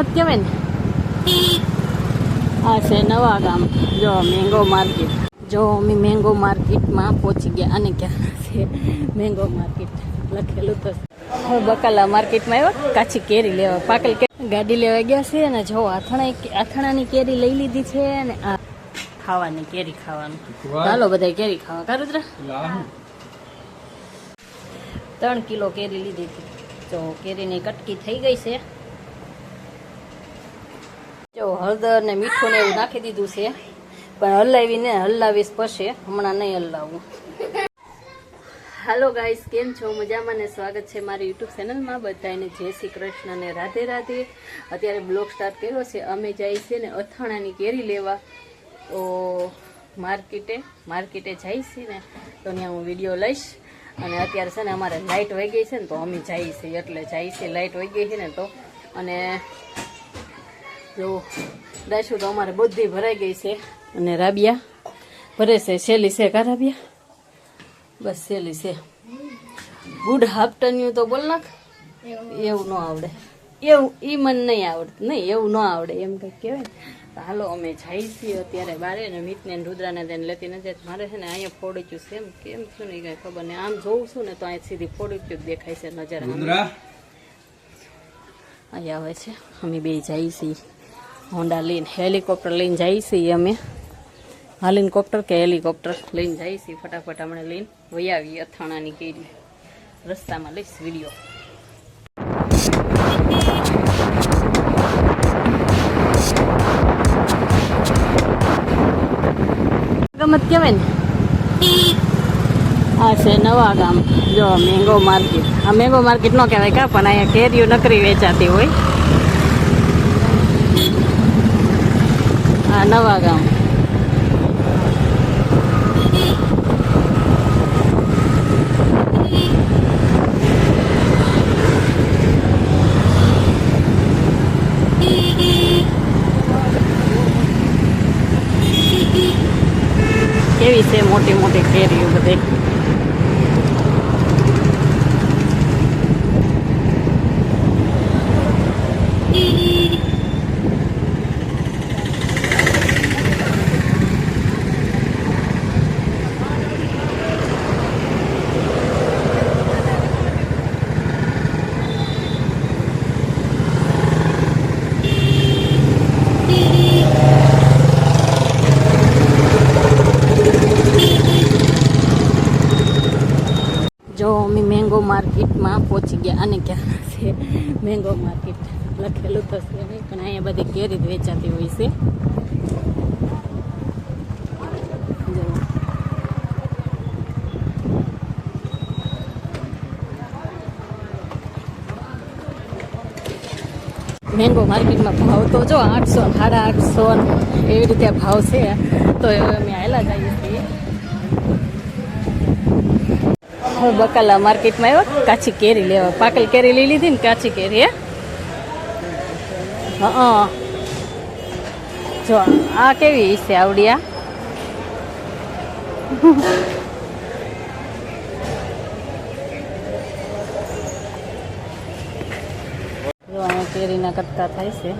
ગમત કહેવાય ને આ છે નવા ગામ. જો મેંગો માર્કેટ, જો અમે મેંગો માર્કેટમાં પહોંચી ગયા. અને ક્યાં છે મેંગો માર્કેટ લખેલું તો. હવે બકાલા માર્કેટમાં આવ્યા કાચી કેરી લેવા, પાકલ ગાડી લેવા ગયા છે. અને જો આથણાની કેરી લઈ લીધી છે. અને આ ખાવાની કેરી ખાવાનું. ચાલો બધા કેરી ખાવા. કારુદ્ર 3 કિલો કેરી લીધી હતી. જો કેરીની કટકી થઈ ગઈ છે. જો હળદર ને મીઠું ને એવું નાખી દીધું છે, પણ હલાવીને હલાવીશ પછી, હમણાં નહીં હલાવું. હાલો ગાઈસ, કેમ છો? મજામાં ને? સ્વાગત છે મારી યુટ્યુબ ચેનલમાં. બધાને જય શ્રી કૃષ્ણ ને રાધે રાધે. અત્યારે બ્લોગ સ્ટાર્ટ કર્યો છે. અમે જઈએ છીએ ને અથાણાની કેરી લેવા. તો માર્કેટે જઈએ છીએ ને, તો ત્યાં હું વિડીયો લઈશ. અને અત્યારે છે ને અમારે લાઇટ વહી ગઈ છે ને, તો અમે જઈએ છીએ એટલે જઈએ છીએ. લાઇટ વહી ગઈ છે ને તો. અને જો ડાયશું તો અમારે બધી ભરાઈ ગઈ છે. અને રાબિયા ભરે છે. શેલી છે કા રાબિયા? બસ શેલી છે. ગુડ આફ્ટરનૂન તો બોલ નાખ. એવું ન આવડે, એવું ઈ મને નહીં આવડતું. નહીં એવું ન આવડે એમ કંઈક કહેવાય ને. હાલો અમે જઈએ છીએ અત્યારે બારે. ને મીતને રુદ્રાને તેને લેતી નથી. મારે છે ને અહીંયા ફોડચ્યું છે. એમ કેમ છું નહીં કાંઈ ખબર નહીં. આમ જોઉં છું ને તો અહીંયા સીધી ફોડચ્યું દેખાય છે નજર. અહીંયા આવે છે. અમે બે જઈએ છીએ હોન્ડા લઈને. હેલિકોપ્ટર લઈને જઈએ છીએ અમે. હેલિકોપ્ટર કે હેલિકોપ્ટર લઈને જઈએ છીએ. ફટાફટ હમણાં લઈને વહી આવીએ અથાણાની કેરી. રસ્તામાં લઈશ વિડીયો. ગમત કહેવાય ને આ છે નવા ગામ. જો મેંગો માર્કેટ. આ મેંગો માર્કેટ ન કહેવાય કા, પણ અહીંયા કેરીઓ નકરી વેચાતી હોય. આ નવા ગામ. કેવી છે મોટી મોટી કેરીઓ બધી. જો અમે મેંગો માર્કેટમાં પહોંચી ગયા. અને ક્યાં છે મેંગો માર્કેટ લખેલું તો છે નહીં, પણ અહીંયા બધી કેરી જ વેચાતી હોય છે. મેંગો માર્કેટમાં ભાવ તો જો 800, 850 એવી રીતે ભાવ છે. તો હવે અમે આવેલા જઈએ છીએ. હવે બકાલા માર્કેટમાં આવ્યા કાચી કેરી લેવા. પાકલ કેરી લઈ લીધી ને કાચી કેરી. હા જો આ કેવી છે આવડિયા. જો અહીંયા કેરીના કટકા થાય છે.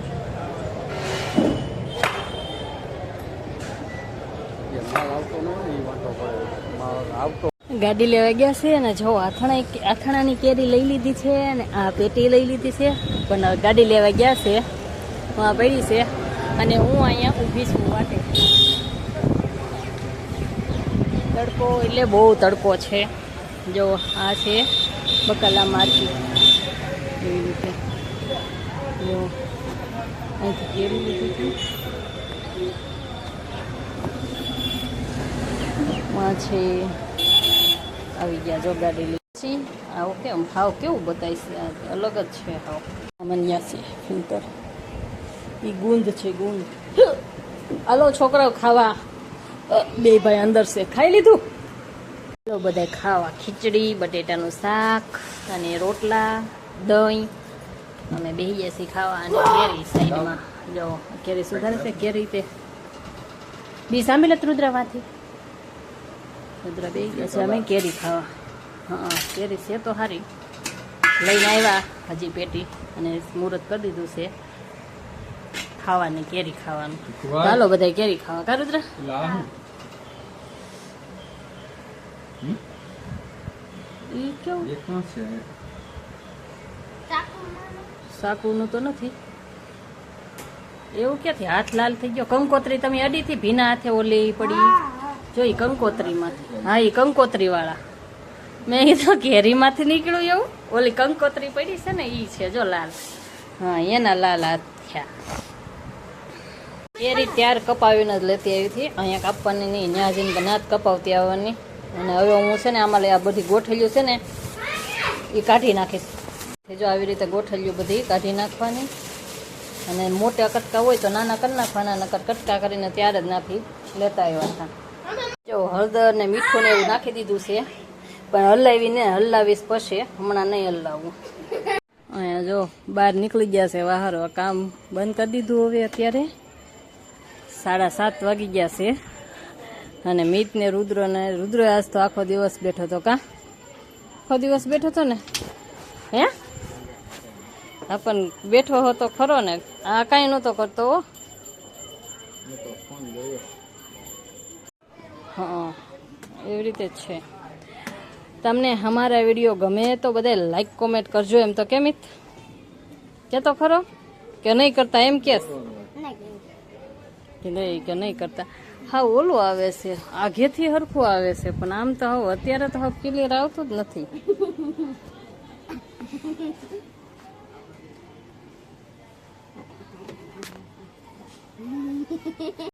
ગાડી લેવા ગયા છે. અને જો આથણાની કેરી લઈ લીધી છે. અને આ પેટી લઈ લીધી છે. પણ ગાડી લેવા ગયા છે, પડી છે. અને હું અહીંયા ઊભી છું વાટે. તડકો એટલે બહુ તડકો છે. જો આ છે બકાલા માર્કેટ. એવી રીતે જો અહીંથી કેરી લીધી છે. છે આવી ગયા જો ગાડી લીધી. આ ઓકે ભાવ કેવું બતાય છે? અલગ જ છે ભાવ. અમન્યા છે ફિલ્ટર. એ ગુંદ છે ગુંદ. હાલો છોકરાઓ ખાવા. બે ભાઈ અંદર છે. ખાઈ લીધું? ચાલો બધા ખાવા. ખીચડી, બટેટાનું શાક અને રોટલા, દહીં. અમે બેસી જઈએ ખાવા. અને કેરી સાઈડમાં જો કેરી સુધારે છે. કેરી તે બી સાંભળે રુદ્રામાંથી. રુદ્રા બે ગયા છે. અમે કેરી ખાવા. હા કેરી છે તો સારી. લઈને આવ્યા હજી પેટી. અને મુહૂર્ત કરી દીધું છે. ખાવાની કેરી ખાવાનું. ચાલો બધા કેરી ખાવા. કા રુદ્ર? ઈ કેવું સાકુનું તો નથી. એવું ક્યાંથી હાથ લાલ થઈ ગયો? કંકોત્રી તમે અડી થી ભીના હાથે ઓલી પડી જોઈ કંકોત્રી માંથી. હા એ કંકોત્રી વાળા મેં કીધું કેરી માંથી નીકળ્યું એવું. ઓલી કંકોત્રી પડી છે ને ઈ છે જો લાલ. હા એના લાલ હાથ થયા. કેરી ત્યાર કપાવીને જ લેતી આવી હતી. અહીંયા કાપવાની નહીં, ત્યાં જઈને ના જ કપાવતી આવવાની. અને હવે હું છે ને આમાં આ બધી ગોઠેલીઓ છે ને એ કાઢી નાખીશ. જો આવી રીતે ગોઠેલીઓ બધી કાઢી નાખવાની. અને મોટા કટકા હોય તો નાના કરી નાખવાના, નકર કટકા કરીને ત્યારે જ નાખી લેતા આવ્યા હતા. જો હળદર ને મીઠું ને એવું નાખી દીધું છે, પણ હલાવીને હલાવીશ પછી, હમણાં નહીં હલાવવું. અહીંયા જો બહાર નીકળી ગયા છે વાહરો. કામ બંધ કરી દીધું હવે અત્યારે 7:30 વાગી ગયા છે. અને મિત ને રુદ્ર આજ તો આખો દિવસ બેઠો હતો. કા આખો દિવસ બેઠો હતો ને? હે પણ બેઠો હતો ખરો ને. આ કાંઈ નહોતો કરતો. હા એવી રીતે જ છે. તમને અમારા વિડીયો ગમે તો બધા લાઈક કોમેન્ટ કરજો. એમ તો કેમ કે તો ખરો કે નહીં કરતા? એમ કે નહીં કે નહીં કરતા. હા ઓલું આવે છે આગેથી હરખું આવે છે, પણ આમ તો હવે અત્યારે તો હવે ક્લિયર આવતું જ નથી.